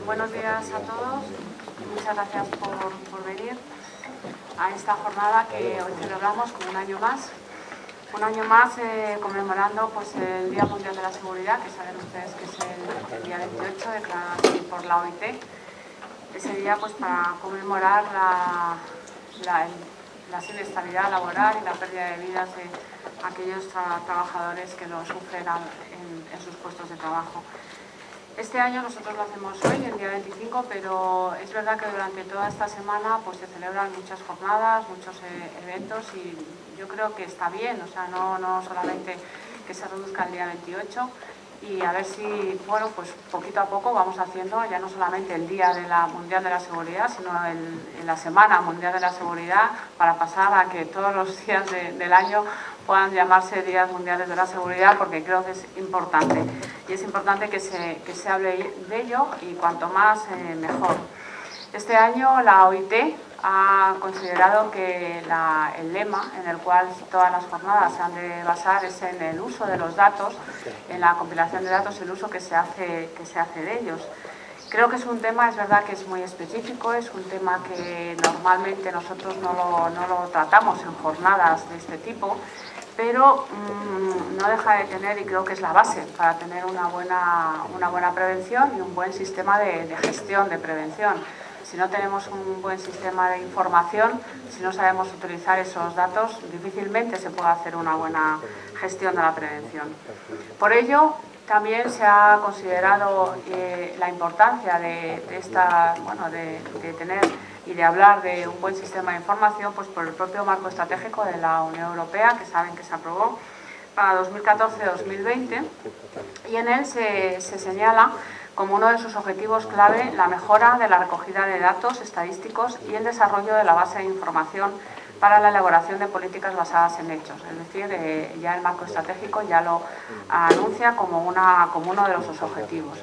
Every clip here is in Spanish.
Buenos días a todos y muchas gracias por venir a esta jornada que hoy celebramos con un año más. Un año más conmemorando pues, el Día Mundial de la Seguridad, que saben ustedes que es el día 28, declarado así por la OIT. Ese día pues, para conmemorar la siniestralidad laboral y la pérdida de vidas de aquellos trabajadores que lo sufren en sus puestos de trabajo. Este año nosotros lo hacemos hoy, el día 25, pero es verdad que durante toda esta semana pues, se celebran muchas jornadas, muchos eventos y yo creo que está bien, o sea, no solamente que se reduzca el día 28 y a ver si, bueno, pues poquito a poco vamos haciendo ya no solamente el Día Mundial de la Seguridad, sino en la Semana Mundial de la Seguridad para pasar a que todos los días del año puedan llamarse Días Mundiales de la Seguridad, porque creo que es importante. Y es importante que se hable de ello y cuanto más mejor. Este año la OIT ha considerado que el lema en el cual todas las jornadas se han de basar es en el uso de los datos, en la compilación de datos, el uso que se hace de ellos. Creo que es un tema, es verdad que es muy específico, es un tema que normalmente nosotros no lo tratamos en jornadas de este tipo, pero no deja de tener, y creo que es la base para tener una buena prevención y un buen sistema de gestión de prevención. Si no tenemos un buen sistema de información, si no sabemos utilizar esos datos, difícilmente se puede hacer una buena gestión de la prevención. Por ello, también se ha considerado la importancia de tener y de hablar de un buen sistema de información pues por el propio marco estratégico de la Unión Europea, que saben que se aprobó para 2014-2020, y en él se señala como uno de sus objetivos clave la mejora de la recogida de datos estadísticos y el desarrollo de la base de información para la elaboración de políticas basadas en hechos. Es decir, ya el marco estratégico ya lo anuncia como uno de los objetivos.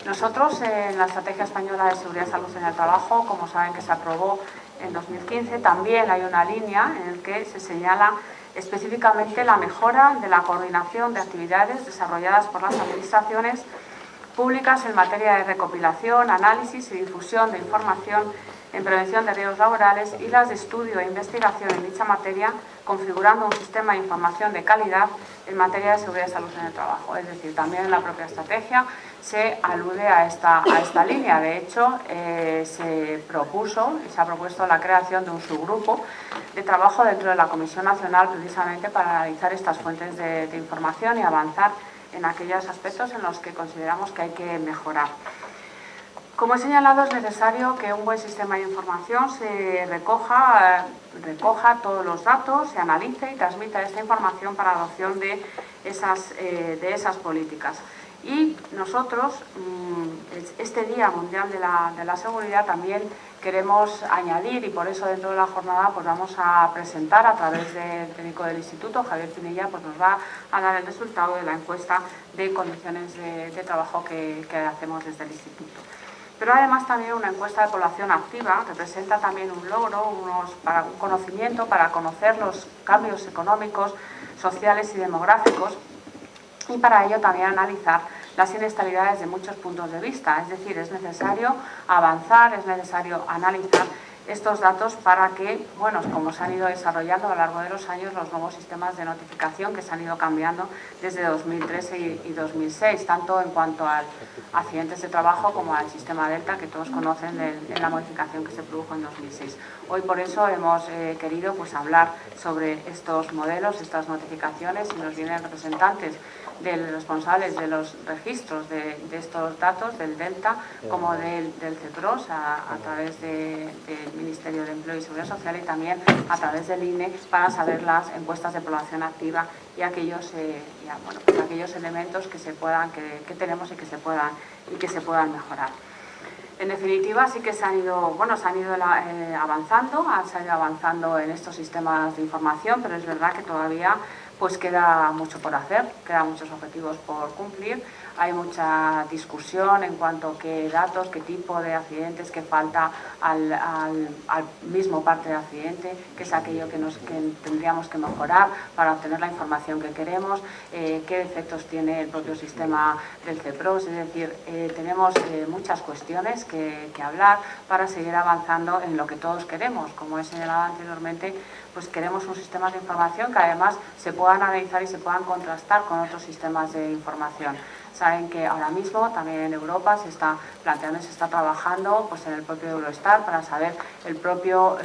Nosotros, en la Estrategia Española de Seguridad y Salud en el Trabajo, como saben que se aprobó en 2015, también hay una línea en la que se señala específicamente la mejora de la coordinación de actividades desarrolladas por las administraciones públicas en materia de recopilación, análisis y difusión de información en prevención de riesgos laborales y las de estudio e investigación en dicha materia, configurando un sistema de información de calidad en materia de seguridad y salud en el trabajo. Es decir, también en la propia estrategia se alude a esta línea. De hecho, se ha propuesto la creación de un subgrupo de trabajo dentro de la Comisión Nacional precisamente para analizar estas fuentes de información y avanzar en aquellos aspectos en los que consideramos que hay que mejorar. Como he señalado, es necesario que un buen sistema de información se recoja todos los datos, se analice y transmita esta información para la adopción de esas políticas. Y nosotros, este Día Mundial de la Seguridad, también queremos añadir, y por eso dentro de la jornada pues vamos a presentar a través del técnico del Instituto, Javier Pinilla, pues nos va a dar el resultado de la encuesta de condiciones de trabajo que hacemos desde el Instituto. Pero además también una encuesta de población activa representa también un logro, un conocimiento para conocer los cambios económicos, sociales y demográficos, y para ello también analizar las siniestralidades de muchos puntos de vista. Es decir, es necesario avanzar, es necesario analizar estos datos para que, bueno, como se han ido desarrollando a lo largo de los años los nuevos sistemas de notificación que se han ido cambiando desde 2013 y 2006, tanto en cuanto a accidentes de trabajo como al sistema Delta, que todos conocen de la modificación que se produjo en 2006. Hoy por eso hemos querido pues, hablar sobre estos modelos, estas notificaciones, y nos vienen representantes de los responsables de los registros de estos datos, del Delta, como del CEPROS, a través del Ministerio de Empleo y Seguridad Social, y también a través del INE, para saber las encuestas de población activa y aquellos elementos que tenemos y que se puedan mejorar. En definitiva, sí que se han ido avanzando en estos sistemas de información, pero es verdad que todavía pues queda mucho por hacer, quedan muchos objetivos por cumplir. Hay mucha discusión en cuanto a qué datos, qué tipo de accidentes, qué falta al mismo parte de accidente, qué es aquello que tendríamos que mejorar para obtener la información que queremos, qué defectos tiene el propio sistema del CEPROS. Es decir, tenemos muchas cuestiones que hablar para seguir avanzando en lo que todos queremos. Como he señalado anteriormente, pues queremos un sistema de información que además se puedan analizar y se puedan contrastar con otros sistemas de información. Saben que ahora mismo también en Europa se está planteando y se está trabajando pues en el propio Eurostar para saber el propio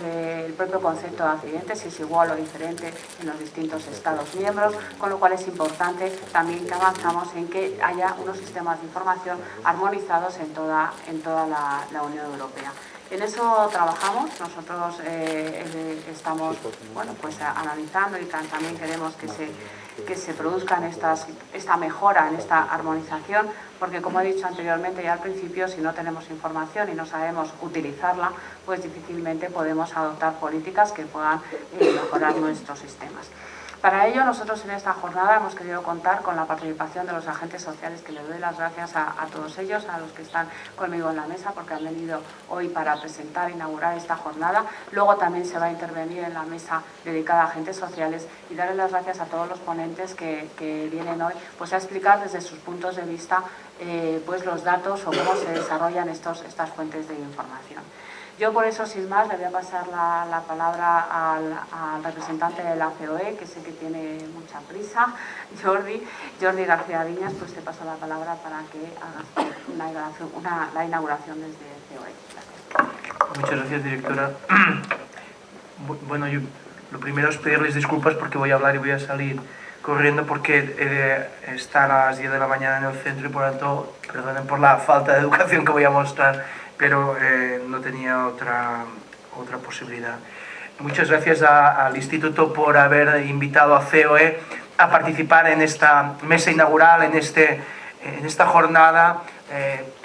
concepto de accidentes, si es igual o diferente en los distintos Estados miembros, con lo cual es importante también que avanzamos en que haya unos sistemas de información armonizados en toda la Unión Europea. En eso trabajamos, nosotros estamos analizando y también queremos que se produzcan esta mejora en esta armonización, porque como he dicho anteriormente ya al principio, si no tenemos información y no sabemos utilizarla, pues difícilmente podemos adoptar políticas que puedan mejorar nuestros sistemas. Para ello, nosotros en esta jornada hemos querido contar con la participación de los agentes sociales, que les doy las gracias a todos ellos, a los que están conmigo en la mesa, porque han venido hoy para presentar e inaugurar esta jornada. Luego también se va a intervenir en la mesa dedicada a agentes sociales y darles las gracias a todos los ponentes que vienen hoy pues a explicar desde sus puntos de vista pues los datos o cómo se desarrollan estas fuentes de información. Yo por eso, sin más, le voy a pasar la palabra al representante de la COE, que sé que tiene mucha prisa, Jordi García Viñas, pues te paso la palabra para que hagas la inauguración desde COE. Gracias. Muchas gracias, directora. Bueno, yo lo primero es pedirles disculpas porque voy a hablar y voy a salir corriendo porque he de estar a las 10 de la mañana en el centro y por lo tanto, perdonen por la falta de educación que voy a mostrar, pero no tenía otra posibilidad. Muchas gracias al Instituto por haber invitado a COE a participar en esta mesa inaugural, en esta jornada,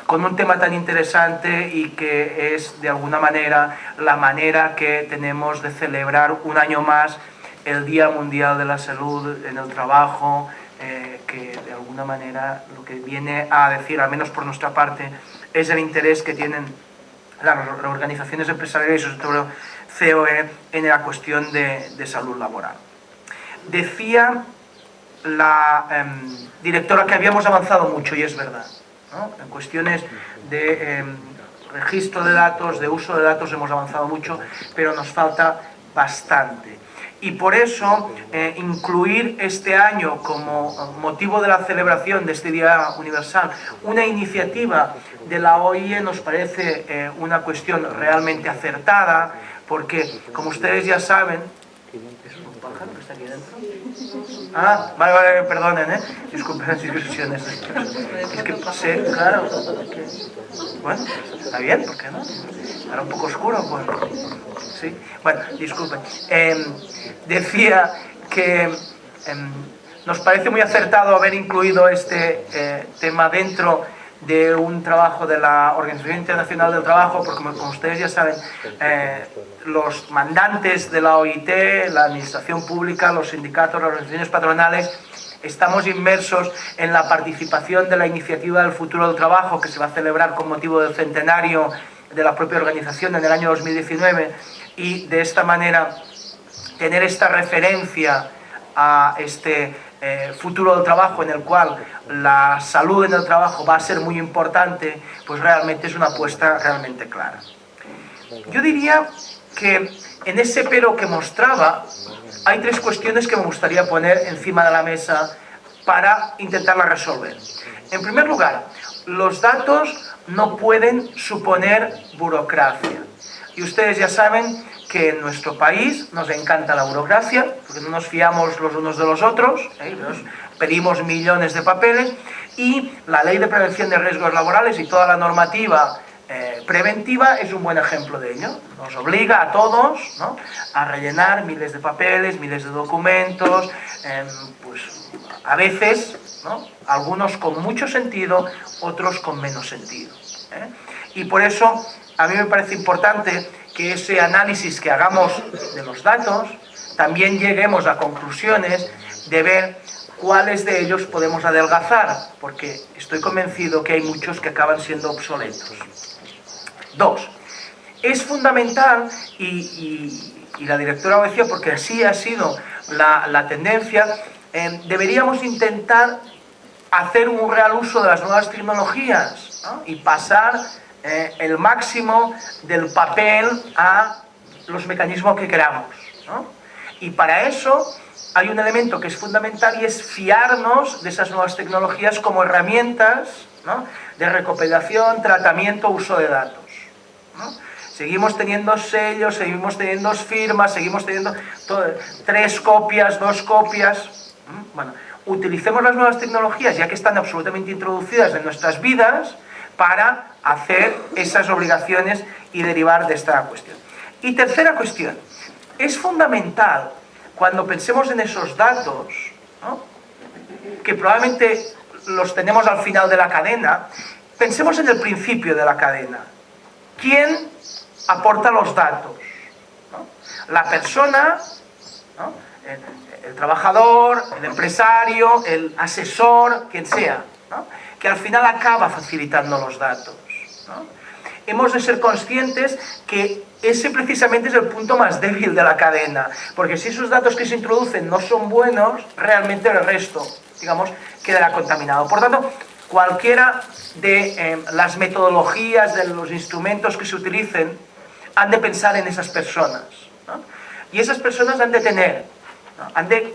con un tema tan interesante y que es, de alguna manera, la manera que tenemos de celebrar un año más el Día Mundial de la Salud en el Trabajo, que de alguna manera lo que viene a decir, al menos por nuestra parte, es el interés que tienen las organizaciones empresariales y sobre todo COE en la cuestión de salud laboral. Decía la directora que habíamos avanzado mucho, y es verdad, ¿no? En cuestiones de registro de datos, de uso de datos hemos avanzado mucho, pero nos falta bastante. Y por eso incluir este año como motivo de la celebración de este Día Universal una iniciativa de la OIE nos parece una cuestión realmente acertada, porque como ustedes ya saben... ¿Es un pájaro que está aquí dentro? Ah, vale, perdonen, disculpen las discusiones. Es que sé, claro, bueno, está bien, ¿por qué no? Era un poco oscuro, pues. Sí, bueno, disculpen. Decía que nos parece muy acertado haber incluido este tema dentro de un trabajo de la Organización Internacional del Trabajo, porque como ustedes ya saben, los mandantes de la OIT, la administración pública, los sindicatos, las organizaciones patronales, estamos inmersos en la participación de la iniciativa del futuro del trabajo que se va a celebrar con motivo del centenario de la propia organización en el año 2019, y de esta manera tener esta referencia a este futuro del trabajo en el cual la salud en el trabajo va a ser muy importante, pues realmente es una apuesta realmente clara. Yo diría que en ese pero que mostraba hay tres cuestiones que me gustaría poner encima de la mesa para intentarlas resolver. En primer lugar, los datos no pueden suponer burocracia. Y ustedes ya saben que en nuestro país nos encanta la burocracia, porque no nos fiamos los unos de los otros, nos pedimos millones de papeles, y la Ley de Prevención de Riesgos Laborales y toda la normativa preventiva es un buen ejemplo de ello. Nos obliga a todos, ¿no?, a rellenar miles de papeles, miles de documentos, pues a veces, ¿no?, algunos con mucho sentido, otros con menos sentido. Y por eso a mí me parece importante que ese análisis que hagamos de los datos también lleguemos a conclusiones de ver cuáles de ellos podemos adelgazar, porque estoy convencido que hay muchos que acaban siendo obsoletos. 2. Es fundamental, y la directora lo decía porque así ha sido la tendencia, deberíamos intentar hacer un real uso de las nuevas tecnologías, ¿no? Y pasar el máximo del papel a los mecanismos que queramos, ¿no? Y para eso hay un elemento que es fundamental y es fiarnos de esas nuevas tecnologías como herramientas, ¿no?, de recopilación, tratamiento, uso de datos, ¿no? Seguimos teniendo sellos, seguimos teniendo firmas, seguimos teniendo 3 copias, 2 copias. Bueno, utilicemos las nuevas tecnologías, ya que están absolutamente introducidas en nuestras vidas, para hacer esas obligaciones y derivar de esta cuestión. Y tercera cuestión, es fundamental, cuando pensemos en esos datos, ¿no?, que probablemente los tenemos al final de la cadena, pensemos en el principio de la cadena. ¿Quién aporta los datos? ¿No? La persona, ¿no?, el trabajador, el empresario, el asesor, quien sea, ¿no?, que al final acaba facilitando los datos, ¿no? Hemos de ser conscientes que ese precisamente es el punto más débil de la cadena, porque si esos datos que se introducen no son buenos, realmente el resto, digamos, quedará contaminado. Por tanto, cualquiera de las metodologías, de los instrumentos que se utilicen, han de pensar en esas personas, ¿no? Y esas personas han de tener, ¿no?, han de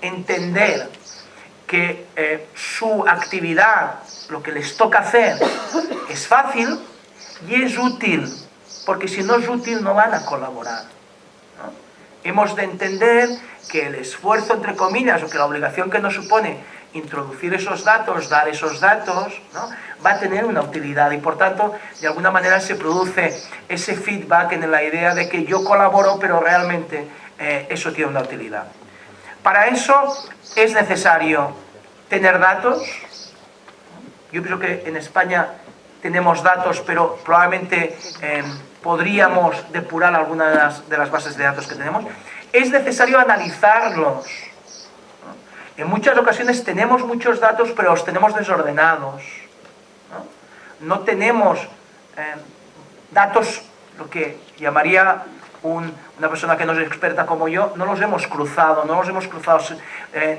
entender que su actividad, lo que les toca hacer, es fácil y es útil, porque si no es útil no van a colaborar, ¿no? Hemos de entender que el esfuerzo, entre comillas, o que la obligación que nos supone introducir esos datos, dar esos datos, ¿no?, va a tener una utilidad y por tanto de alguna manera se produce ese feedback en la idea de que yo colaboro pero realmente eso tiene una utilidad. Para eso es necesario tener datos. Yo creo que en España tenemos datos, pero probablemente podríamos depurar algunas de las bases de datos que tenemos. Es necesario analizarlos. En muchas ocasiones tenemos muchos datos, pero los tenemos desordenados, no tenemos datos, lo que llamaría una persona que no es experta como yo, no los hemos cruzado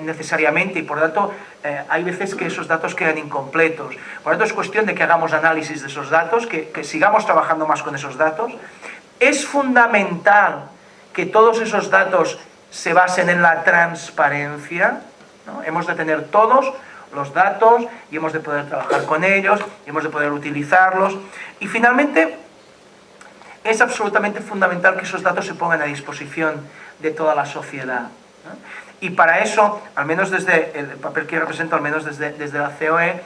necesariamente y por tanto hay veces que esos datos quedan incompletos. Por tanto es cuestión de que hagamos análisis de esos datos, que sigamos trabajando más con esos datos. Es fundamental que todos esos datos se basen en la transparencia, ¿no? Hemos de tener todos los datos y hemos de poder trabajar con ellos, y hemos de poder utilizarlos. Y finalmente, es absolutamente fundamental que esos datos se pongan a disposición de toda la sociedad, ¿no? Y para eso, al menos desde el papel que represento, al menos desde la COE,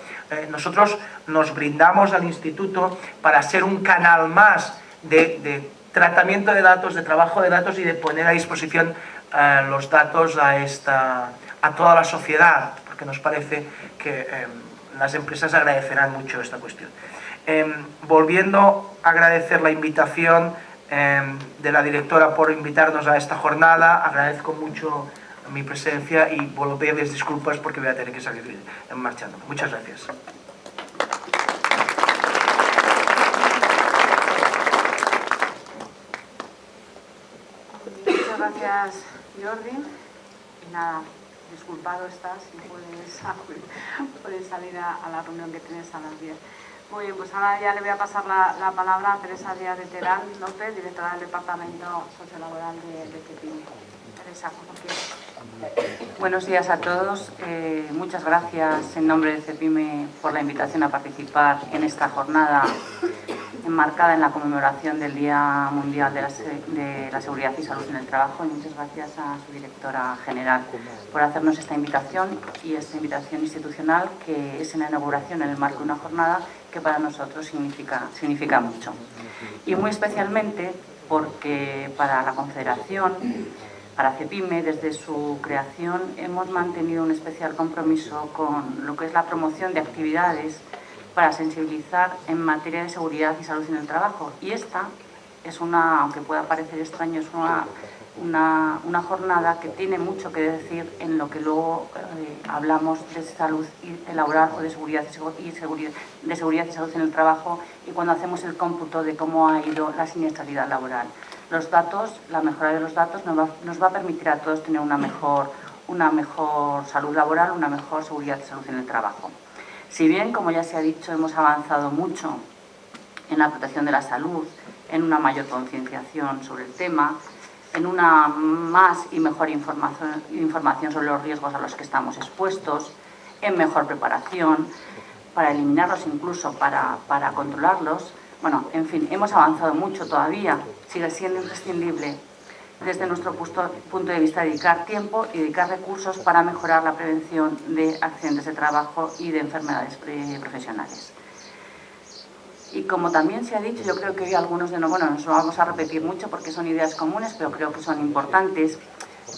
nosotros nos brindamos al Instituto para ser un canal más de tratamiento de datos, de trabajo de datos y de poner a disposición los datos a toda la sociedad, porque nos parece que las empresas agradecerán mucho esta cuestión. Volviendo a agradecer la invitación de la directora por invitarnos a esta jornada, agradezco mucho mi presencia y vuelvo a pedirles disculpas porque voy a tener que salir marchando. Muchas gracias. Muchas gracias, Jordi. Y nada, disculpado estás y puedes salir a la reunión que tienes a las 10. Muy bien, pues ahora ya le voy a pasar la palabra a Teresa Díaz de Terán López, directora del Departamento Sociolaboral de CEPIME. Teresa, como quieras. Buenos días a todos. Muchas gracias en nombre de CEPIME por la invitación a participar en esta jornada enmarcada en la conmemoración del Día Mundial de la Seguridad y Salud en el Trabajo, y muchas gracias a su directora general por hacernos esta invitación y esta invitación institucional, que es en la inauguración en el marco de una jornada que para nosotros significa mucho. Y muy especialmente porque para la Confederación, para CEPIME, desde su creación hemos mantenido un especial compromiso con lo que es la promoción de actividades para sensibilizar en materia de seguridad y salud en el trabajo. Y esta es aunque pueda parecer extraño, es una jornada que tiene mucho que decir en lo que luego hablamos de salud laboral o de seguridad y salud en el trabajo, y cuando hacemos el cómputo de cómo ha ido la siniestralidad laboral. Los datos, la mejora de los datos nos va a permitir a todos tener una mejor salud laboral, una mejor seguridad y salud en el trabajo. Si bien, como ya se ha dicho, hemos avanzado mucho en la protección de la salud, en una mayor concienciación sobre el tema, en una más y mejor información sobre los riesgos a los que estamos expuestos, en mejor preparación, para eliminarlos, incluso para controlarlos. Bueno, en fin, hemos avanzado mucho todavía. Sigue siendo imprescindible, desde nuestro punto de vista, dedicar tiempo y dedicar recursos para mejorar la prevención de accidentes de trabajo y de enfermedades profesionales. Y como también se ha dicho, yo creo que hoy algunos de nosotros, nos lo vamos a repetir mucho porque son ideas comunes, pero creo que son importantes.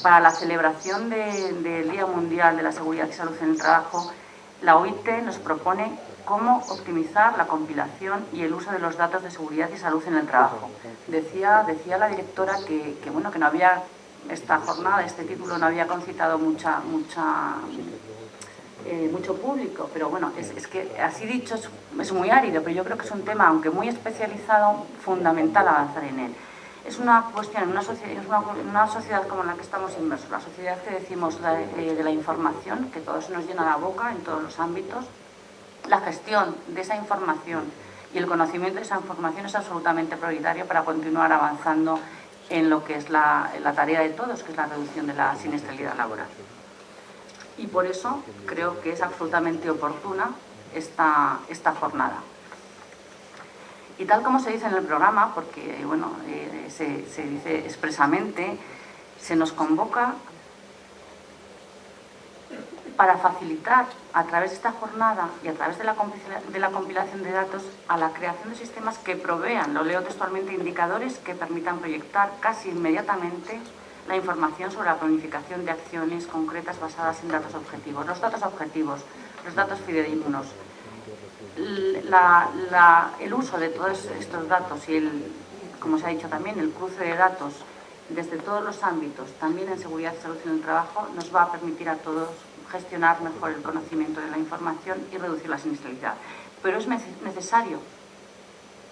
Para la celebración del Día Mundial de la Seguridad y Salud en el Trabajo, la OIT nos propone cómo optimizar la compilación y el uso de los datos de seguridad y salud en el trabajo. Decía la directora que no había esta jornada, este título no había concitado mucho público, pero bueno, es que así dicho es muy árido, pero yo creo que es un tema, aunque muy especializado, fundamental avanzar en él. Es una cuestión, en una sociedad como la que estamos inmersos, la sociedad que decimos de la información, que todo se nos llena la boca en todos los ámbitos, la gestión de esa información y el conocimiento de esa información es absolutamente prioritario para continuar avanzando en lo que es la tarea de todos, que es la reducción de la siniestralidad laboral. Y por eso creo que es absolutamente oportuna esta jornada. Y tal como se dice en el programa, porque bueno, se dice expresamente, se nos convoca para facilitar a través de esta jornada y a través de la compilación de datos a la creación de sistemas que provean, lo leo textualmente, indicadores que permitan proyectar casi inmediatamente la información sobre la planificación de acciones concretas basadas en datos objetivos. Los datos objetivos, los datos fidedignos, el uso de todos estos datos y como se ha dicho también, el cruce de datos desde todos los ámbitos, también en seguridad y salud en el trabajo, nos va a permitir a todos gestionar mejor el conocimiento de la información y reducir la siniestralidad. Pero es necesario,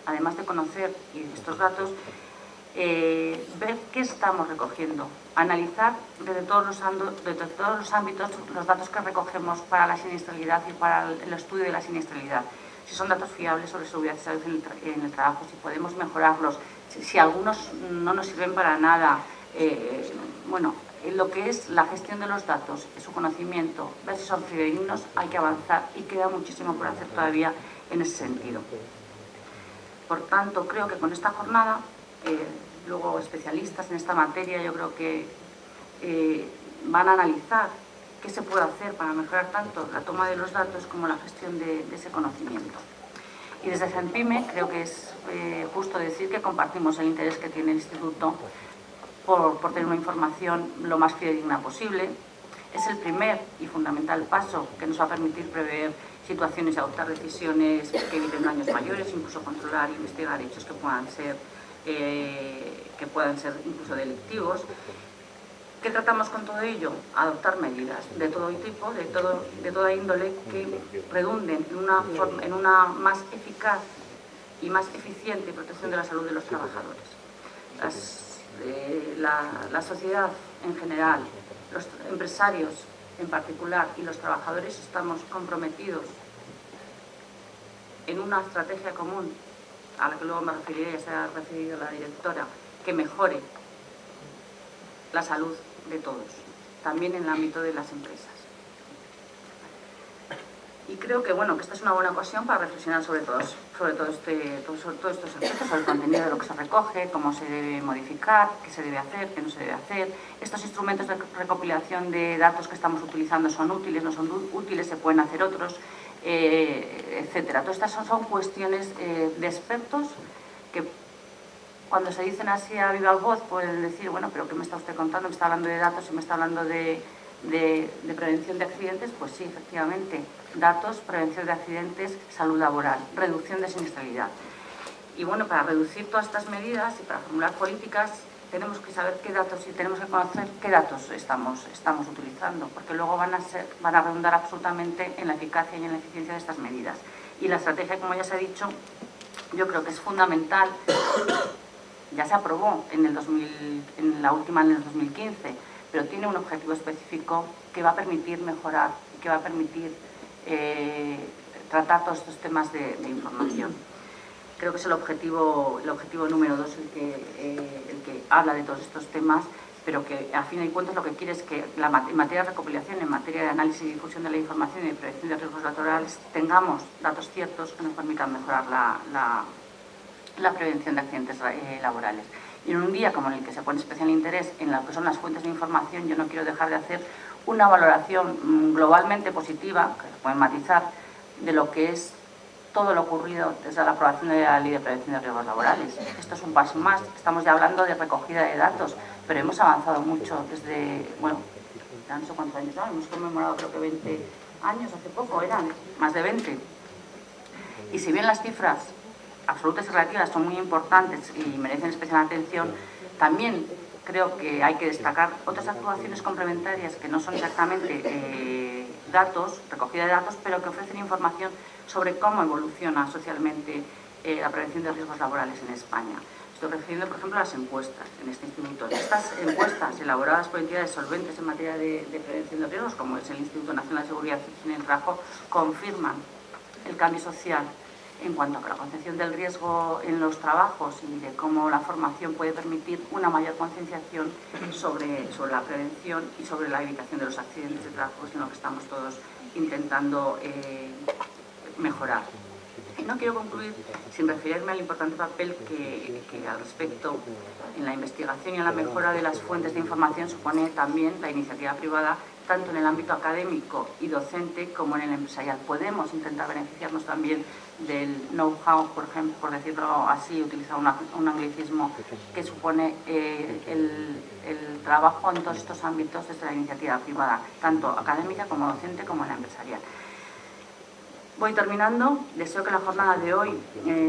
además de conocer estos datos, ver qué estamos recogiendo, analizar desde todos los ámbitos los datos que recogemos para la siniestralidad y para el estudio de la siniestralidad. Si son datos fiables sobre seguridad y salud en el trabajo, si podemos mejorarlos, si algunos no nos sirven para nada. Bueno, en lo que es la gestión de los datos, su conocimiento, ver si son fidedignos, hay que avanzar y queda muchísimo por hacer todavía en ese sentido. Por tanto, creo que con esta jornada, luego especialistas en esta materia, yo creo que van a analizar qué se puede hacer para mejorar tanto la toma de los datos como la gestión de ese conocimiento. Y desde CEPIME creo que es justo decir que compartimos el interés que tiene el Instituto por tener una información lo más fidedigna posible. Es el primer y fundamental paso que nos va a permitir prever situaciones y adoptar decisiones que eviten daños mayores, incluso controlar e investigar hechos que puedan ser incluso delictivos. ¿Qué tratamos con todo ello? Adoptar medidas de todo tipo, de toda índole, que redunden en una más eficaz y más eficiente protección de la salud de los trabajadores. La sociedad en general, los empresarios en particular y los trabajadores estamos comprometidos en una estrategia común, a la que luego me referiré, ya se ha referido la directora, que mejore la salud de todos, también en el ámbito de las empresas. Y creo que, bueno, que esta es una buena ocasión para reflexionar sobre todos estos aspectos, sobre el contenido de lo que se recoge, cómo se debe modificar, qué se debe hacer, qué no se debe hacer. Estos instrumentos de recopilación de datos que estamos utilizando son útiles, no son útiles, se pueden hacer otros, etcétera. Todas estas son cuestiones de expertos que, cuando se dicen así a viva voz, pueden decir, bueno, pero ¿qué me está usted contando? ¿Me está hablando de datos y me está hablando de prevención de accidentes? Pues sí, efectivamente, datos, prevención de accidentes, salud laboral, reducción de siniestralidad. Y bueno, para reducir todas estas medidas y para formular políticas tenemos que saber qué datos y tenemos que conocer qué datos estamos utilizando, porque luego van a redundar absolutamente en la eficacia y en la eficiencia de estas medidas. Y la estrategia, como ya se ha dicho, yo creo que es fundamental. Ya se aprobó en la última en el 2015, pero tiene un objetivo específico que va a permitir mejorar, que va a permitir tratar todos estos temas de información. Creo que es el objetivo número 2 el que habla de todos estos temas, pero que a fin de cuentas lo que quiere es que en materia de recopilación, en materia de análisis y difusión de la información y de prevención de riesgos laborales, tengamos datos ciertos que nos permitan mejorar la prevención de accidentes laborales. Y en un día como en el que se pone especial interés en lo que son las fuentes de información, yo no quiero dejar de hacer una valoración globalmente positiva, que se puede matizar, de lo que es todo lo ocurrido desde la aprobación de la Ley de Prevención de Riesgos Laborales. Esto es un paso más, estamos ya hablando de recogida de datos, pero hemos avanzado mucho desde, bueno, ya no sé cuántos años, ¿no? Hemos conmemorado creo que 20 años, hace poco eran, más de 20. Y si bien las cifras absolutas y relativas son muy importantes y merecen especial atención, también creo que hay que destacar otras actuaciones complementarias que no son exactamente datos, recogida de datos, pero que ofrecen información sobre cómo evoluciona socialmente la prevención de riesgos laborales en España. Estoy refiriendo, por ejemplo, a las encuestas en este instituto. Estas encuestas, elaboradas por entidades solventes en materia de prevención de riesgos, como es el Instituto Nacional de Seguridad y el Trabajo, confirman el cambio social en cuanto a la concepción del riesgo en los trabajos y de cómo la formación puede permitir una mayor concienciación sobre la prevención y sobre la evitación de los accidentes de trabajo, en lo que estamos todos intentando mejorar. Y no quiero concluir sin referirme al importante papel que al respecto en la investigación y en la mejora de las fuentes de información supone también la iniciativa privada, tanto en el ámbito académico y docente como en el empresarial. Podemos intentar beneficiarnos también del know-how, por ejemplo, por decirlo así, utilizar un anglicismo que supone el trabajo en todos estos ámbitos desde la iniciativa privada, tanto académica como docente como en la empresarial. Voy terminando. Deseo que la jornada de hoy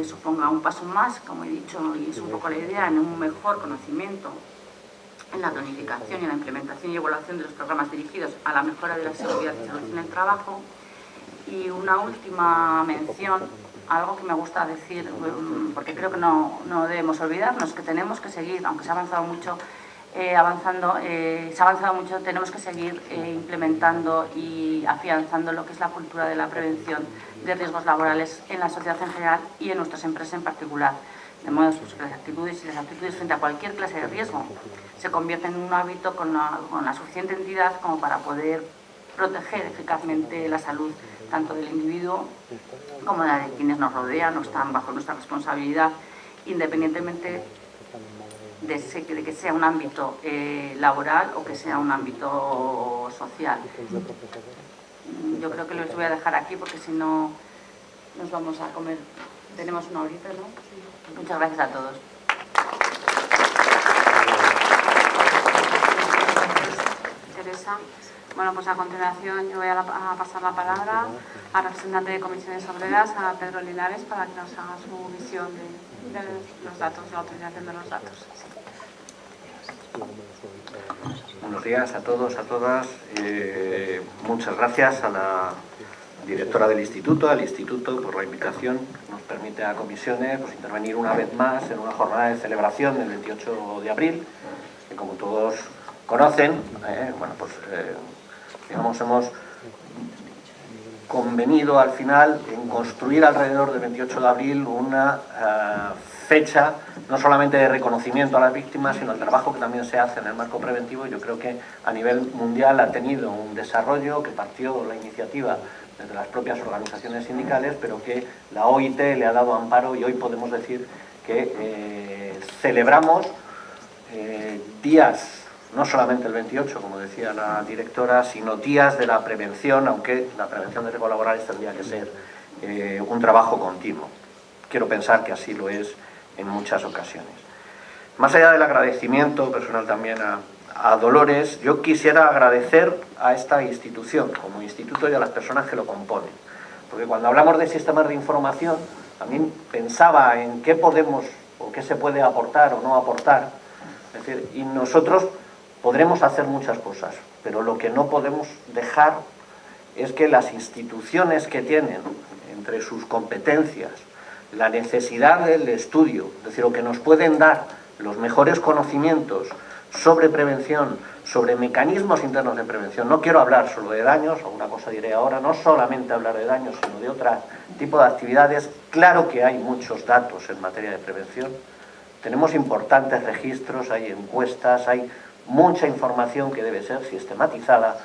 suponga un paso más, como he dicho, y es un poco la idea, en un mejor conocimiento en la planificación y en la implementación y evaluación de los programas dirigidos a la mejora de la seguridad y salud en el trabajo. Y una última mención, algo que me gusta decir, porque creo que no debemos olvidarnos, que tenemos que seguir, aunque se ha avanzado mucho, tenemos que seguir implementando y afianzando lo que es la cultura de la prevención de riesgos laborales en la sociedad en general y en nuestras empresas en particular. De modo que las actitudes frente a cualquier clase de riesgo se convierten en un hábito con la suficiente entidad como para poder proteger eficazmente la salud tanto del individuo como de quienes nos rodean o están bajo nuestra responsabilidad, independientemente de que sea un ámbito laboral o que sea un ámbito social. Yo creo que los voy a dejar aquí porque si no nos vamos a comer. Tenemos una horita, ¿no? Muchas gracias a todos. Teresa. Bueno, pues a continuación yo voy a pasar la palabra al representante de Comisiones Obreras, a Pedro Linares, para que nos haga su visión de los datos, de la utilización de los datos. Buenos días a todos, a todas. Muchas gracias a la directora del instituto, al instituto, por la invitación que nos permite a Comisiones pues, intervenir una vez más en una jornada de celebración del 28 de abril, que como todos conocen, digamos, hemos convenido al final en construir alrededor del 28 de abril una fecha no solamente de reconocimiento a las víctimas, sino el trabajo que también se hace en el marco preventivo. Yo creo que a nivel mundial ha tenido un desarrollo que partió la iniciativa desde las propias organizaciones sindicales, pero que la OIT le ha dado amparo y hoy podemos decir que celebramos días, no solamente el 28, como decía la directora, sino días de la prevención, aunque la prevención de riesgos laborales tendría que ser un trabajo continuo. Quiero pensar que así lo es en muchas ocasiones. Más allá del agradecimiento personal también a Dolores, yo quisiera agradecer a esta institución, como instituto, y a las personas que lo componen. Porque cuando hablamos de sistemas de información, también pensaba en qué podemos o qué se puede aportar o no aportar. Es decir, y nosotros podremos hacer muchas cosas, pero lo que no podemos dejar es que las instituciones que tienen entre sus competencias la necesidad del estudio, es decir, lo que nos pueden dar los mejores conocimientos sobre prevención, sobre mecanismos internos de prevención. No quiero hablar solo de daños, alguna cosa diré ahora, no solamente hablar de daños, sino de otro tipo de actividades. Claro que hay muchos datos en materia de prevención, tenemos importantes registros, hay encuestas, hay mucha información que debe ser sistematizada,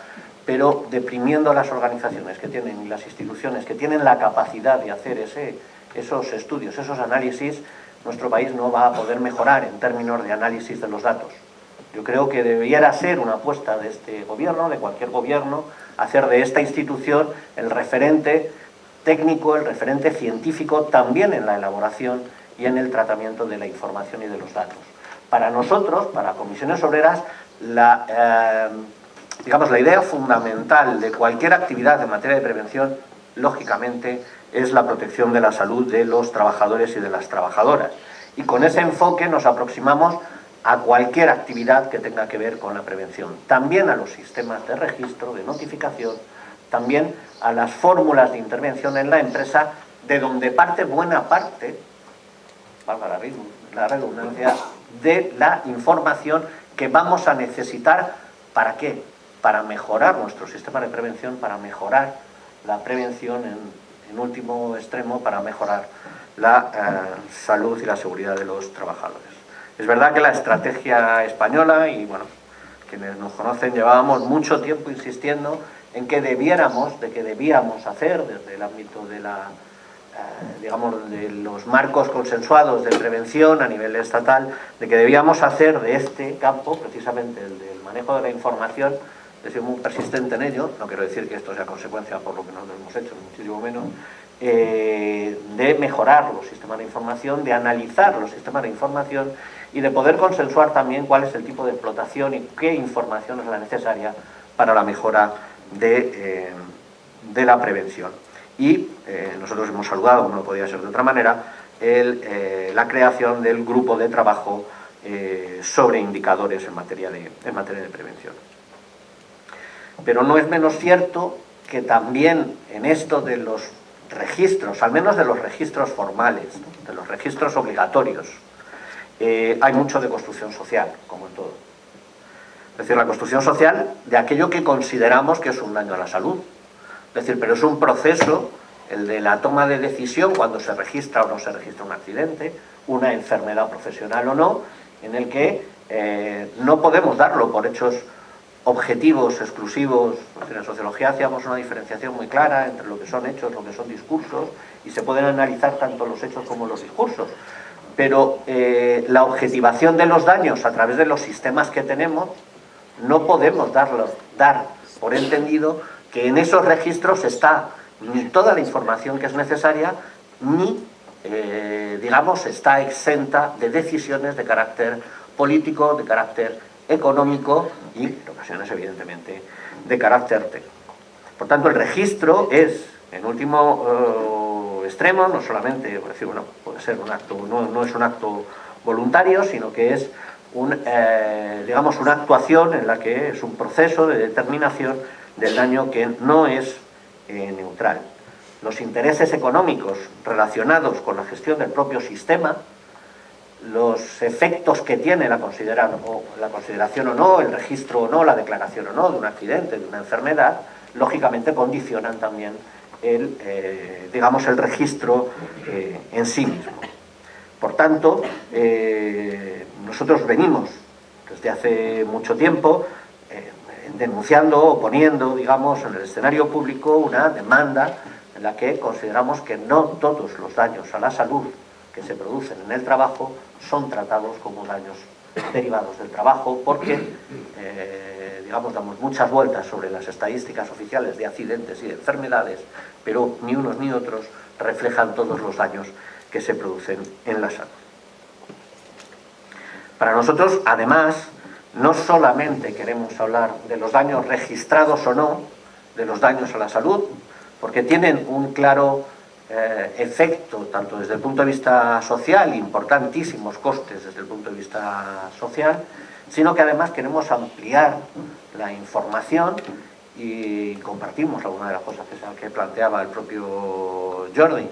pero deprimiendo a las organizaciones que tienen y las instituciones que tienen la capacidad de hacer esos estudios, esos análisis, nuestro país no va a poder mejorar en términos de análisis de los datos. Yo creo que debiera ser una apuesta de este gobierno, de cualquier gobierno, hacer de esta institución el referente técnico, el referente científico, también en la elaboración y en el tratamiento de la información y de los datos. Para nosotros, para Comisiones Obreras, la idea fundamental de cualquier actividad en materia de prevención, lógicamente, es la protección de la salud de los trabajadores y de las trabajadoras. Y con ese enfoque nos aproximamos a cualquier actividad que tenga que ver con la prevención. También a los sistemas de registro, de notificación, también a las fórmulas de intervención en la empresa, de donde parte buena parte, valga la redundancia, de la información que vamos a necesitar. ¿Para qué? Para mejorar nuestro sistema de prevención, para mejorar la prevención en último extremo, para mejorar la salud y la seguridad de los trabajadores. Es verdad que la estrategia española, y bueno, quienes nos conocen, llevábamos mucho tiempo insistiendo en que debíamos hacer desde el ámbito de de los marcos consensuados de prevención a nivel estatal, de que debíamos hacer de este campo, precisamente el del manejo de la información, he sido muy persistente en ello, no quiero decir que esto sea consecuencia por lo que nosotros hemos hecho, ni muchísimo menos, de mejorar los sistemas de información, de analizar los sistemas de información y de poder consensuar también cuál es el tipo de explotación y qué información es la necesaria para la mejora de la prevención. Y nosotros hemos saludado, como no podía ser de otra manera, la creación del grupo de trabajo sobre indicadores en materia de prevención. Pero no es menos cierto que también en esto de los registros, al menos de los registros formales, ¿no?, de los registros obligatorios, hay mucho de construcción social, como en todo. Es decir, la construcción social de aquello que consideramos que es un daño a la salud. Es decir, pero es un proceso, el de la toma de decisión cuando se registra o no se registra un accidente, una enfermedad profesional o no, en el que no podemos darlo por hechos objetivos, exclusivos. En sociología hacíamos una diferenciación muy clara entre lo que son hechos, lo que son discursos, y se pueden analizar tanto los hechos como los discursos. Pero la objetivación de los daños a través de los sistemas que tenemos, no podemos dar por entendido que en esos registros está ni toda la información que es necesaria, ni, está exenta de decisiones de carácter político, de carácter económico y, en ocasiones, evidentemente, de carácter técnico. Por tanto, el registro es, en último extremo, no solamente, por decir, bueno, puede ser un acto, no es un acto voluntario, sino que es una actuación en la que es un proceso de determinación del daño que no es neutral. Los intereses económicos relacionados con la gestión del propio sistema, los efectos que tiene la consideración o no, el registro o no, la declaración o no de un accidente, de una enfermedad, lógicamente condicionan también el registro en sí mismo. Por tanto, nosotros venimos desde hace mucho tiempo denunciando o poniendo, en el escenario público una demanda en la que consideramos que no todos los daños a la salud que se producen en el trabajo son tratados como daños derivados del trabajo, porque, damos muchas vueltas sobre las estadísticas oficiales de accidentes y de enfermedades, pero ni unos ni otros reflejan todos los daños que se producen en la salud. Para nosotros, además, no solamente queremos hablar de los daños registrados o no, de los daños a la salud, porque tienen un claro efecto, tanto desde el punto de vista social, importantísimos costes desde el punto de vista social, sino que además queremos ampliar la información y compartimos algunas de las cosas que planteaba el propio Jordi.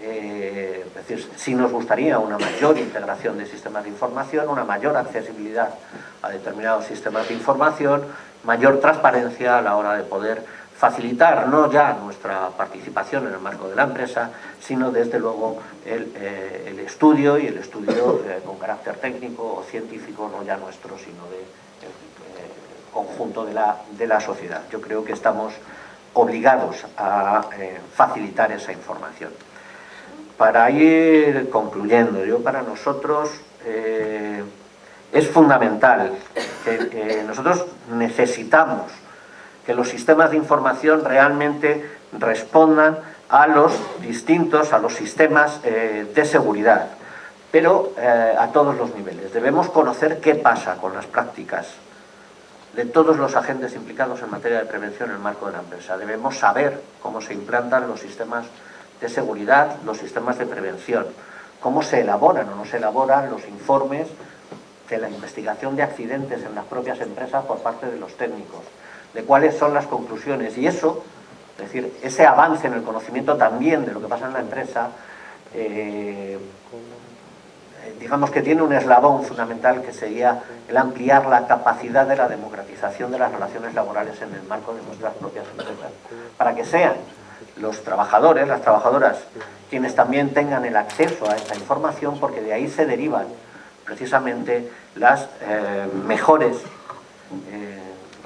Es decir, sí nos gustaría una mayor integración de sistemas de información, una mayor accesibilidad a determinados sistemas de información, mayor transparencia a la hora de poder facilitar no ya nuestra participación en el marco de la empresa, sino desde luego el estudio, y el estudio con carácter técnico o científico, no ya nuestro, sino del conjunto de la sociedad. Yo creo que estamos obligados a facilitar esa información. Para ir concluyendo, para nosotros es fundamental que nosotros necesitamos que los sistemas de información realmente respondan a los sistemas de seguridad, pero a todos los niveles. Debemos conocer qué pasa con las prácticas de todos los agentes implicados en materia de prevención en el marco de la empresa. Debemos saber cómo se implantan los sistemas de seguridad, los sistemas de prevención, cómo se elaboran o no se elaboran los informes de la investigación de accidentes en las propias empresas por parte de los técnicos, de cuáles son las conclusiones. Y eso, es decir, ese avance en el conocimiento también de lo que pasa en la empresa, digamos que tiene un eslabón fundamental, que sería el ampliar la capacidad de la democratización de las relaciones laborales en el marco de nuestras propias empresas, para que sean los trabajadores, las trabajadoras, quienes también tengan el acceso a esta información, porque de ahí se derivan precisamente las mejores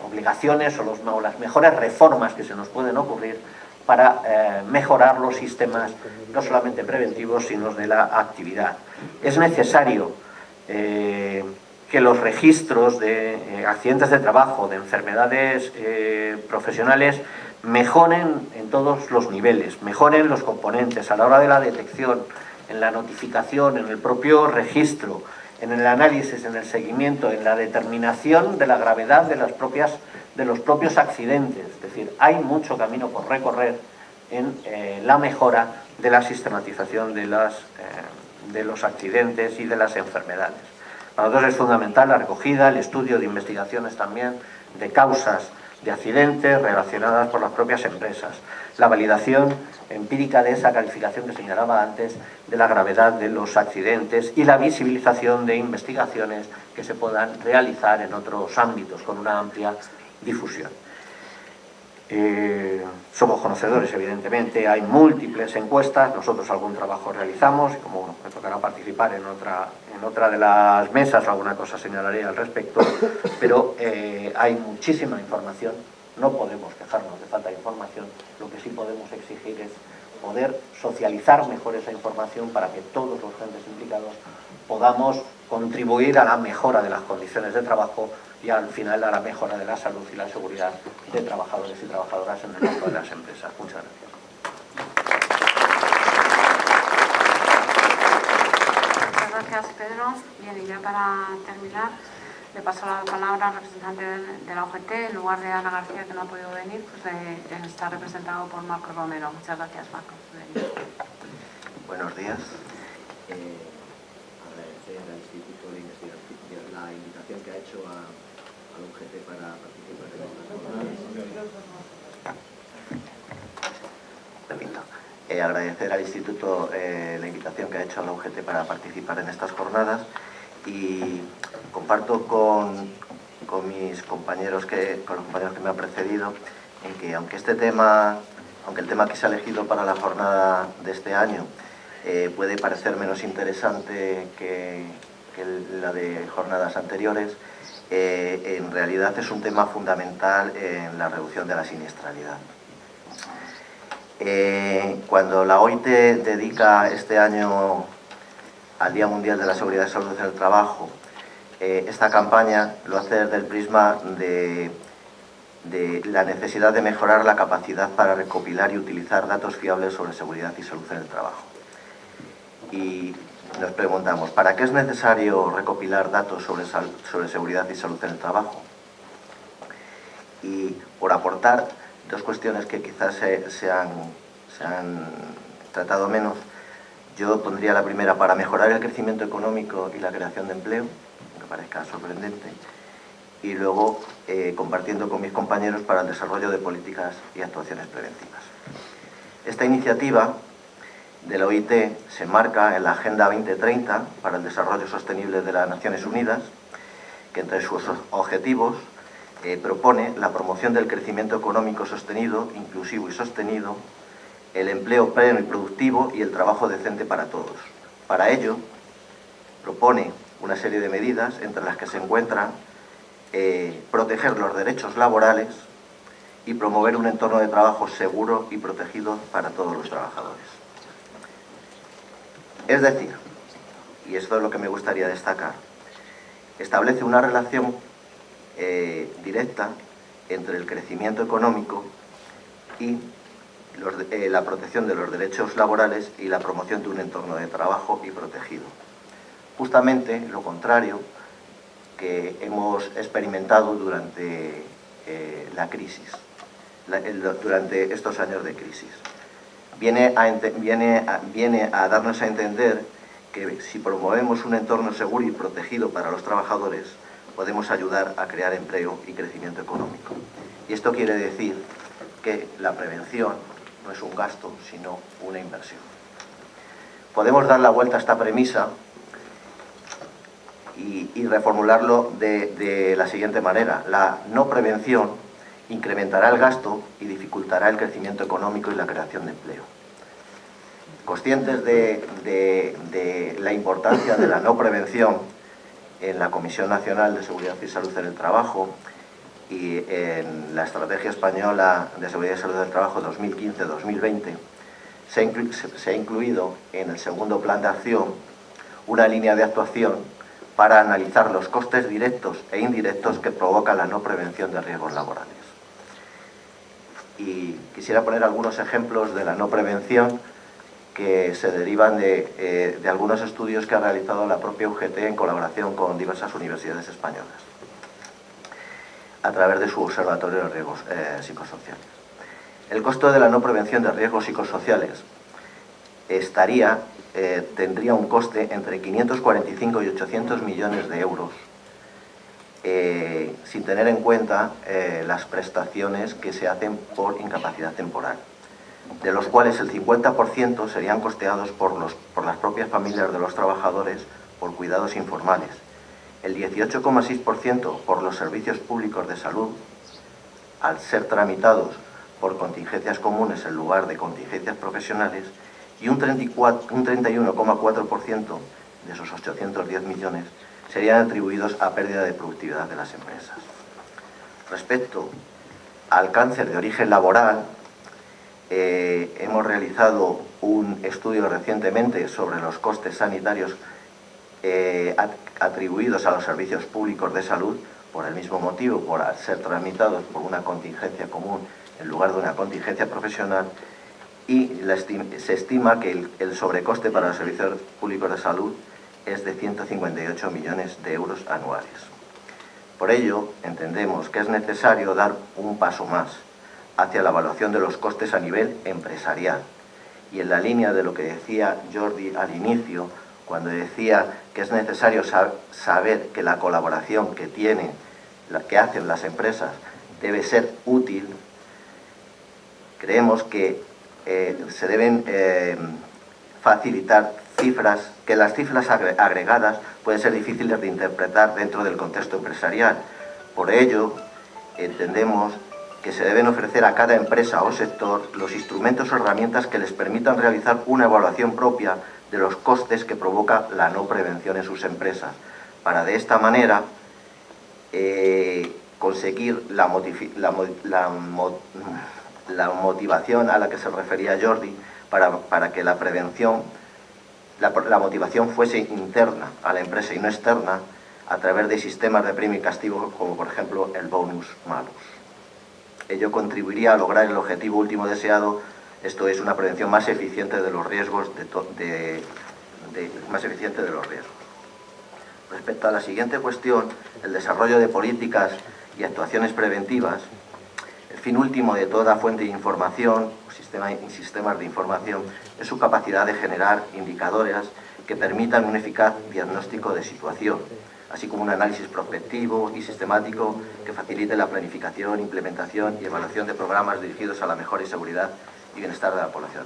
obligaciones o las mejores reformas que se nos pueden ocurrir para mejorar los sistemas no solamente preventivos, sino de la actividad. Es necesario que los registros de accidentes de trabajo, de enfermedades profesionales, mejoren en todos los niveles, mejoren los componentes a la hora de la detección, en la notificación, en el propio registro, en el análisis, en el seguimiento, en la determinación de la gravedad de los propios accidentes. Es decir, hay mucho camino por recorrer en la mejora de la sistematización de los accidentes y de las enfermedades. Para nosotros es fundamental la recogida, el estudio de investigaciones también de causas de accidentes relacionadas por las propias empresas, la validación empírica de esa calificación que señalaba antes de la gravedad de los accidentes y la visibilización de investigaciones que se puedan realizar en otros ámbitos con una amplia difusión. Somos conocedores, evidentemente, hay múltiples encuestas, nosotros algún trabajo realizamos, y como me tocará participar en otra de las mesas, alguna cosa señalaré al respecto, pero hay muchísima información, no podemos quejarnos de falta de información, lo que sí podemos exigir es poder socializar mejor esa información para que todos los agentes implicados podamos contribuir a la mejora de las condiciones de trabajo y al final a la mejora de la salud y la seguridad de trabajadores y trabajadoras en el marco de las empresas. Muchas gracias. Muchas gracias, Pedro. Bien, y ya para terminar, le paso la palabra al representante de la OGT, en lugar de Ana García, que no ha podido venir, pues está representado por Marcos Romero. Muchas gracias, Marcos. Buenos días. Agradecer al Instituto de Investigación la invitación que ha hecho al UGT para participar en estas jornadas. Agradecer al Instituto la invitación que ha hecho a la UGT para participar en estas jornadas, y comparto con mis compañeros con los compañeros que me han precedido en que aunque el tema que se ha elegido para la jornada de este año puede parecer menos interesante que la de jornadas anteriores, en realidad es un tema fundamental en la reducción de la siniestralidad. Cuando la OIT dedica este año al Día Mundial de la Seguridad y Salud en el Trabajo, esta campaña lo hace desde el prisma de la necesidad de mejorar la capacidad para recopilar y utilizar datos fiables sobre seguridad y salud en el trabajo. Y nos preguntamos, ¿para qué es necesario recopilar datos sobre seguridad y salud en el trabajo? Y por aportar dos cuestiones que quizás se han tratado menos. Yo pondría la primera para mejorar el crecimiento económico y la creación de empleo, que parezca sorprendente, y luego compartiendo con mis compañeros para el desarrollo de políticas y actuaciones preventivas. Esta iniciativa de la OIT se enmarca en la Agenda 2030 para el Desarrollo Sostenible de las Naciones Unidas, que entre sus objetivos propone la promoción del crecimiento económico sostenido, inclusivo y sostenido, el empleo pleno y productivo y el trabajo decente para todos. Para ello, propone una serie de medidas, entre las que se encuentran proteger los derechos laborales y promover un entorno de trabajo seguro y protegido para todos los trabajadores. Es decir, y esto es lo que me gustaría destacar, establece una relación directa entre el crecimiento económico y la protección de los derechos laborales y la promoción de un entorno de trabajo y protegido. Justamente lo contrario que hemos experimentado durante la crisis, durante estos años de crisis. Viene a darnos a entender que si promovemos un entorno seguro y protegido para los trabajadores, podemos ayudar a crear empleo y crecimiento económico. Y esto quiere decir que la prevención no es un gasto, sino una inversión. Podemos dar la vuelta a esta premisa y reformularlo de la siguiente manera. La no prevención incrementará el gasto y dificultará el crecimiento económico y la creación de empleo. Conscientes de la importancia de la no prevención, en la Comisión Nacional de Seguridad y Salud en el Trabajo y en la Estrategia Española de Seguridad y Salud del Trabajo 2015-2020, se ha incluido en el segundo plan de acción una línea de actuación para analizar los costes directos e indirectos que provoca la no prevención de riesgos laborales. Y quisiera poner algunos ejemplos de la no prevención que se derivan de algunos estudios que ha realizado la propia UGT en colaboración con diversas universidades españolas, a través de su Observatorio de Riesgos Psicosociales. El costo de la no prevención de riesgos psicosociales tendría un coste entre 545 y 800 millones de euros, sin tener en cuenta las prestaciones que se hacen por incapacidad temporal, de los cuales el 50% serían costeados por las propias familias de los trabajadores por cuidados informales, el 18,6% por los servicios públicos de salud, al ser tramitados por contingencias comunes en lugar de contingencias profesionales, y un 31,4% de esos 810 millones serían atribuidos a pérdida de productividad de las empresas. Respecto al cáncer de origen laboral, hemos realizado un estudio recientemente sobre los costes sanitarios atribuidos a los servicios públicos de salud, por el mismo motivo, por ser tramitados por una contingencia común en lugar de una contingencia profesional, y se estima que el sobrecoste para los servicios públicos de salud es de 158 millones de euros anuales. Por ello, entendemos que es necesario dar un paso más hacia la evaluación de los costes a nivel empresarial. Y en la línea de lo que decía Jordi al inicio, cuando decía que es necesario saber que la colaboración que hacen las empresas debe ser útil, creemos que se deben facilitar cifras, que las cifras agregadas pueden ser difíciles de interpretar dentro del contexto empresarial. Por ello, entendemos que se deben ofrecer a cada empresa o sector los instrumentos o herramientas que les permitan realizar una evaluación propia de los costes que provoca la no prevención en sus empresas, para de esta manera conseguir la motivación a la que se refería Jordi, para que la prevención, la motivación fuese interna a la empresa y no externa, a través de sistemas de premio y castigo, como por ejemplo el bonus malus. Ello contribuiría a lograr el objetivo último deseado, esto es, una prevención más eficiente de los riesgos, Respecto a la siguiente cuestión, el desarrollo de políticas y actuaciones preventivas, el fin último de toda fuente de información o sistemas de información es su capacidad de generar indicadores que permitan un eficaz diagnóstico de situación, así como un análisis prospectivo y sistemático que facilite la planificación, implementación y evaluación de programas dirigidos a la mejora y seguridad y bienestar de la población.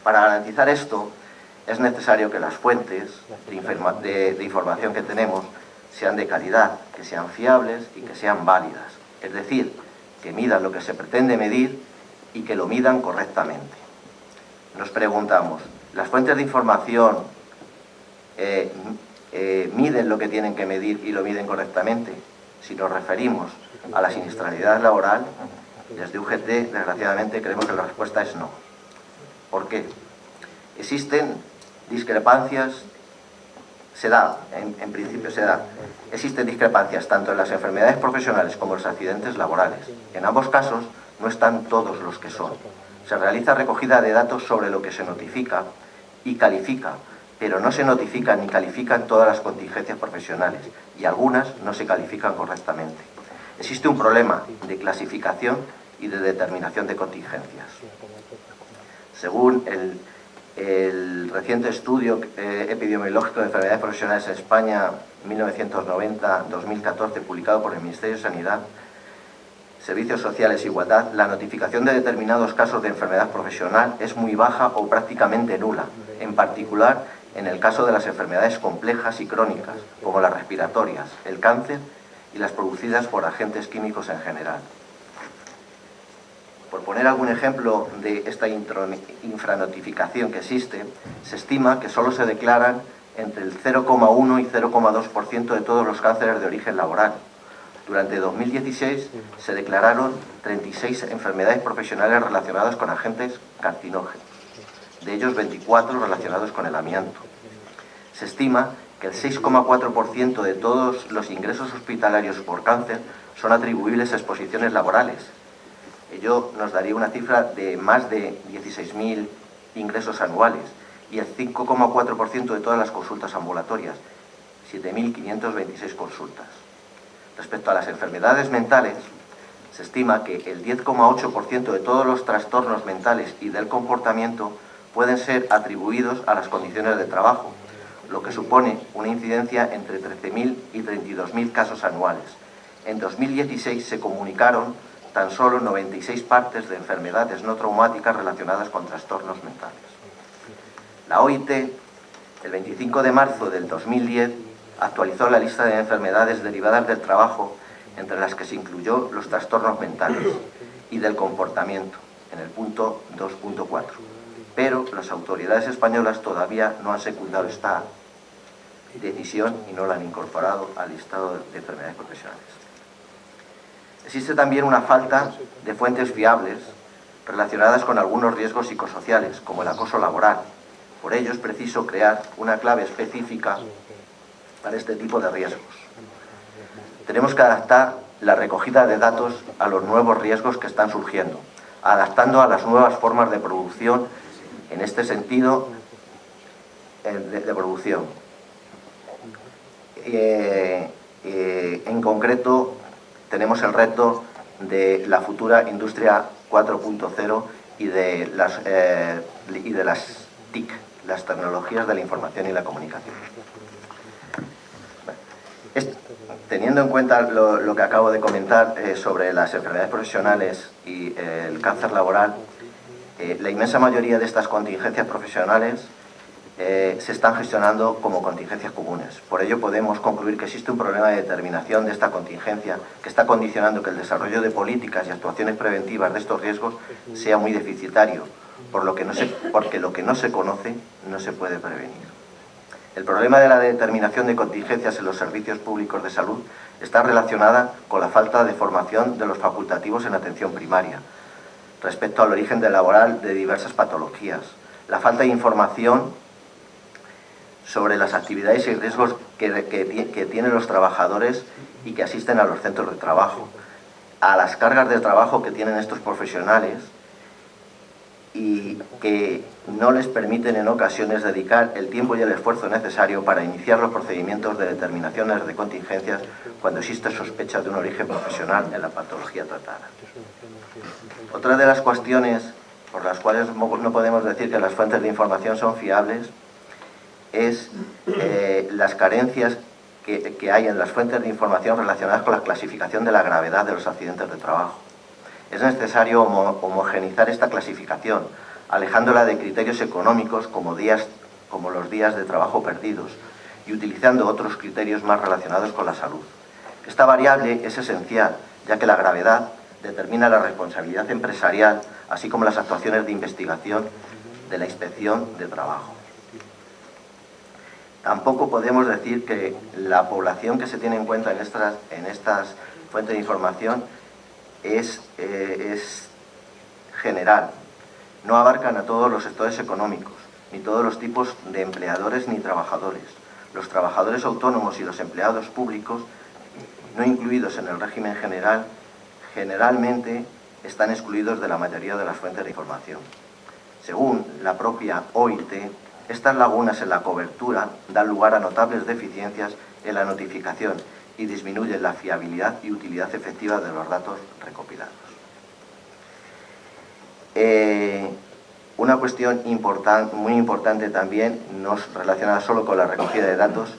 Para garantizar esto, es necesario que las fuentes de información que tenemos sean de calidad, que sean fiables y que sean válidas. Es decir, que midan lo que se pretende medir y que lo midan correctamente. Nos preguntamos, ¿las fuentes de información miden lo que tienen que medir y lo miden correctamente? Si nos referimos a la siniestralidad laboral, desde UGT, desgraciadamente, creemos que la respuesta es no. ¿Por qué? Existen discrepancias, en principio se da. Existen discrepancias tanto en las enfermedades profesionales como en los accidentes laborales. En ambos casos no están todos los que son. Se realiza recogida de datos sobre lo que se notifica y califica, pero no se notifican ni califican todas las contingencias profesionales y algunas no se califican correctamente. Existe un problema de clasificación y de determinación de contingencias. Según el reciente estudio epidemiológico de enfermedades profesionales en España 1990-2014, publicado por el Ministerio de Sanidad, Servicios Sociales e Igualdad, la notificación de determinados casos de enfermedad profesional es muy baja o prácticamente nula, en particular en el caso de las enfermedades complejas y crónicas, como las respiratorias, el cáncer y las producidas por agentes químicos en general. Por poner algún ejemplo de esta infranotificación que existe, se estima que solo se declaran entre el 0,1 y 0,2% de todos los cánceres de origen laboral. Durante 2016 se declararon 36 enfermedades profesionales relacionadas con agentes carcinógenos, de ellos 24 relacionados con el amianto. Se estima que el 6,4% de todos los ingresos hospitalarios por cáncer son atribuibles a exposiciones laborales. Ello nos daría una cifra de más de 16.000 ingresos anuales y el 5,4% de todas las consultas ambulatorias, 7.526 consultas. Respecto a las enfermedades mentales, se estima que el 10,8% de todos los trastornos mentales y del comportamiento pueden ser atribuidos a las condiciones de trabajo, lo que supone una incidencia entre 13.000 y 32.000 casos anuales. En 2016 se comunicaron tan solo 96 partes de enfermedades no traumáticas relacionadas con trastornos mentales. La OIT, el 25 de marzo del 2010, actualizó la lista de enfermedades derivadas del trabajo, entre las que se incluyó los trastornos mentales y del comportamiento, en el punto 2.4. Pero las autoridades españolas todavía no han secundado esta decisión y no la han incorporado al listado de enfermedades profesionales. Existe también una falta de fuentes fiables relacionadas con algunos riesgos psicosociales, como el acoso laboral. Por ello es preciso crear una clave específica para este tipo de riesgos. Tenemos que adaptar la recogida de datos a los nuevos riesgos que están surgiendo, adaptando a las nuevas formas de producción, en este sentido, de producción. En concreto, tenemos el reto de la futura industria 4.0 y de las TIC, las tecnologías de la información y la comunicación. Teniendo en cuenta lo que acabo de comentar sobre las enfermedades profesionales y el cáncer laboral, la inmensa mayoría de estas contingencias profesionales se están gestionando como contingencias comunes. Por ello podemos concluir que existe un problema de determinación de esta contingencia que está condicionando que el desarrollo de políticas y actuaciones preventivas de estos riesgos sea muy deficitario, porque lo que no se conoce no se puede prevenir. El problema de la determinación de contingencias en los servicios públicos de salud está relacionada con la falta de formación de los facultativos en atención primaria respecto al origen laboral de diversas patologías, la falta de información sobre las actividades y riesgos que tienen los trabajadores y que asisten a los centros de trabajo, a las cargas de trabajo que tienen estos profesionales y que no les permiten en ocasiones dedicar el tiempo y el esfuerzo necesario para iniciar los procedimientos de determinaciones de contingencias cuando existe sospecha de un origen profesional en la patología tratada. Otra de las cuestiones por las cuales no podemos decir que las fuentes de información son fiables es las carencias que hay en las fuentes de información relacionadas con la clasificación de la gravedad de los accidentes de trabajo. Es necesario homogeneizar esta clasificación, alejándola de criterios económicos como los días de trabajo perdidos y utilizando otros criterios más relacionados con la salud. Esta variable es esencial, ya que la gravedad determina la responsabilidad empresarial, así como las actuaciones de investigación de la inspección de trabajo. Tampoco podemos decir que la población que se tiene en cuenta en estas fuentes de información es general. No abarcan a todos los sectores económicos, ni todos los tipos de empleadores ni trabajadores. Los trabajadores autónomos y los empleados públicos, no incluidos en el régimen general, generalmente están excluidos de la mayoría de las fuentes de información. Según la propia OIT, estas lagunas en la cobertura dan lugar a notables deficiencias en la notificación y disminuyen la fiabilidad y utilidad efectiva de los datos recopilados. Una cuestión muy importante también, no relacionada solo con la recogida de datos,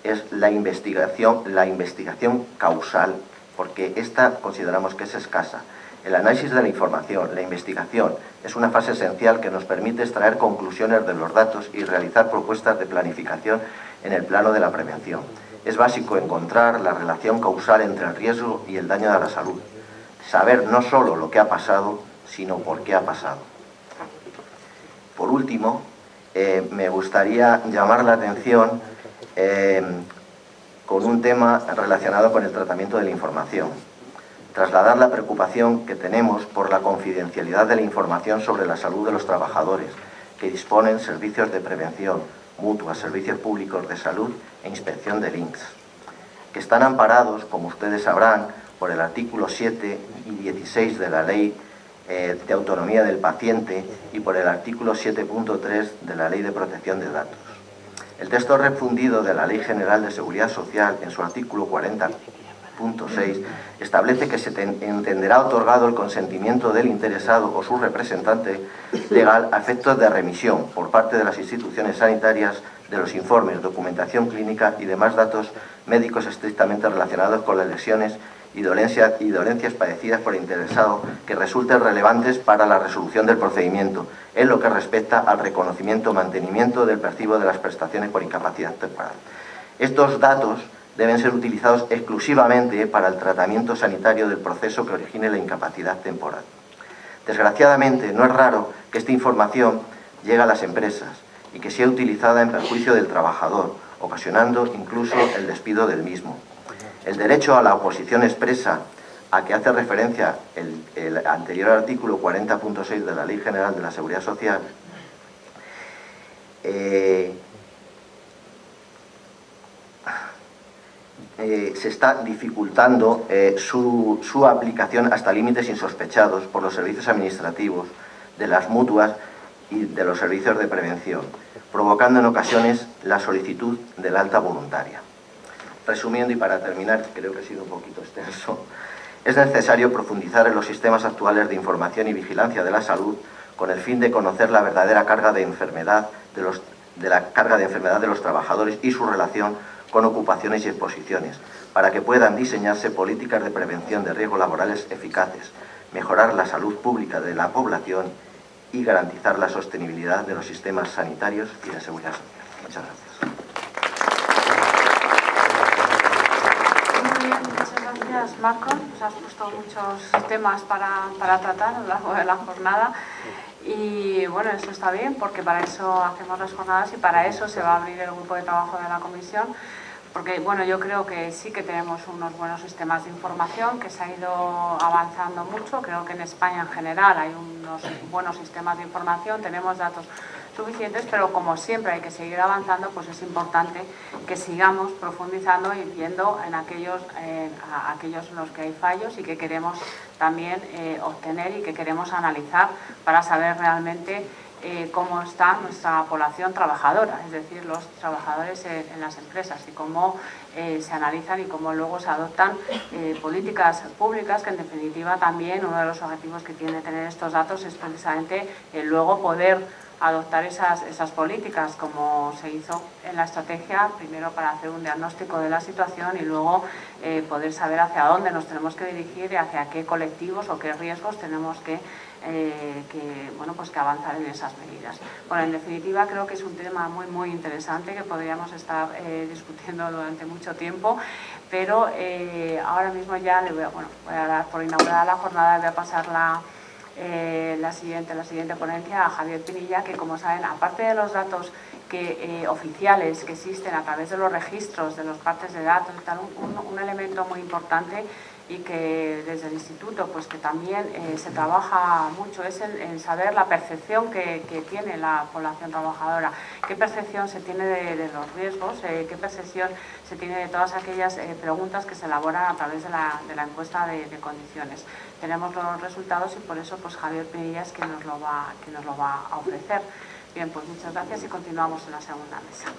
es la investigación causal, porque esta consideramos que es escasa. El análisis de la información, la investigación, es una fase esencial que nos permite extraer conclusiones de los datos y realizar propuestas de planificación en el plano de la prevención. Es básico encontrar la relación causal entre el riesgo y el daño a la salud. Saber no solo lo que ha pasado, sino por qué ha pasado. Por último, me gustaría llamar la atención con un tema relacionado con el tratamiento de la información. Trasladar la preocupación que tenemos por la confidencialidad de la información sobre la salud de los trabajadores que disponen servicios de prevención, mutuas, servicios públicos de salud e inspección del INCS, que están amparados, como ustedes sabrán, por el artículo 7 y 16 de la Ley de Autonomía del Paciente y por el artículo 7.3 de la Ley de Protección de Datos. El texto refundido de la Ley General de Seguridad Social, en su artículo 40.6, establece que se entenderá otorgado el consentimiento del interesado o su representante legal a efectos de remisión por parte de las instituciones sanitarias de los informes, documentación clínica y demás datos médicos estrictamente relacionados con las lesiones y dolencias padecidas por el interesado que resulten relevantes para la resolución del procedimiento, en lo que respecta al reconocimiento o mantenimiento del percibo de las prestaciones por incapacidad temporal. Estos datos deben ser utilizados exclusivamente para el tratamiento sanitario del proceso que origine la incapacidad temporal. Desgraciadamente, no es raro que esta información llegue a las empresas y que sea utilizada en perjuicio del trabajador, ocasionando incluso el despido del mismo. El derecho a la oposición expresa a que hace referencia el anterior artículo 40.6 de la Ley General de la Seguridad Social se está dificultando su aplicación hasta límites insospechados por los servicios administrativos de las mutuas y de los servicios de prevención, provocando en ocasiones la solicitud del alta voluntaria. Resumiendo y para terminar, creo que he sido un poquito extenso, es necesario profundizar en los sistemas actuales de información y vigilancia de la salud con el fin de conocer la verdadera carga de enfermedad de los trabajadores y su relación con ocupaciones y exposiciones, para que puedan diseñarse políticas de prevención de riesgos laborales eficaces, mejorar la salud pública de la población y garantizar la sostenibilidad de los sistemas sanitarios y de seguridad social. Muchas gracias. Muy bien, muchas gracias, Marco. Nos has puesto muchos temas para tratar a lo largo de la jornada. Y bueno, eso está bien porque para eso hacemos las jornadas y para eso se va a abrir el grupo de trabajo de la comisión, porque bueno, yo creo que sí que tenemos unos buenos sistemas de información, que se ha ido avanzando mucho. Creo que en España en general hay unos buenos sistemas de información, tenemos datos suficientes, pero como siempre hay que seguir avanzando, pues es importante que sigamos profundizando y viendo en aquellos en los que hay fallos y que queremos también obtener y que queremos analizar para saber realmente cómo está nuestra población trabajadora, es decir, los trabajadores en las empresas y cómo se analizan y cómo luego se adoptan políticas públicas, que en definitiva también uno de los objetivos que tiene tener estos datos es precisamente luego poder adoptar esas políticas, como se hizo en la estrategia, primero para hacer un diagnóstico de la situación y luego poder saber hacia dónde nos tenemos que dirigir y hacia qué colectivos o qué riesgos tenemos que avanzar en esas medidas. Bueno, en definitiva creo que es un tema muy interesante que podríamos estar discutiendo durante mucho tiempo, pero ahora mismo ya voy a dar por inaugurada la jornada, voy a pasar la siguiente ponencia a Javier Pinilla, que como saben, aparte de los datos oficiales que existen a través de los registros de los partes de datos y tal, un elemento muy importante y que desde el instituto pues que también se trabaja mucho es el saber la percepción que tiene la población trabajadora, qué percepción se tiene de los riesgos, qué percepción se tiene de todas aquellas preguntas que se elaboran a través de la encuesta de condiciones. Tenemos los resultados y por eso pues Javier Pinilla es quien nos lo va a ofrecer. Bien, pues muchas gracias y continuamos en la segunda mesa.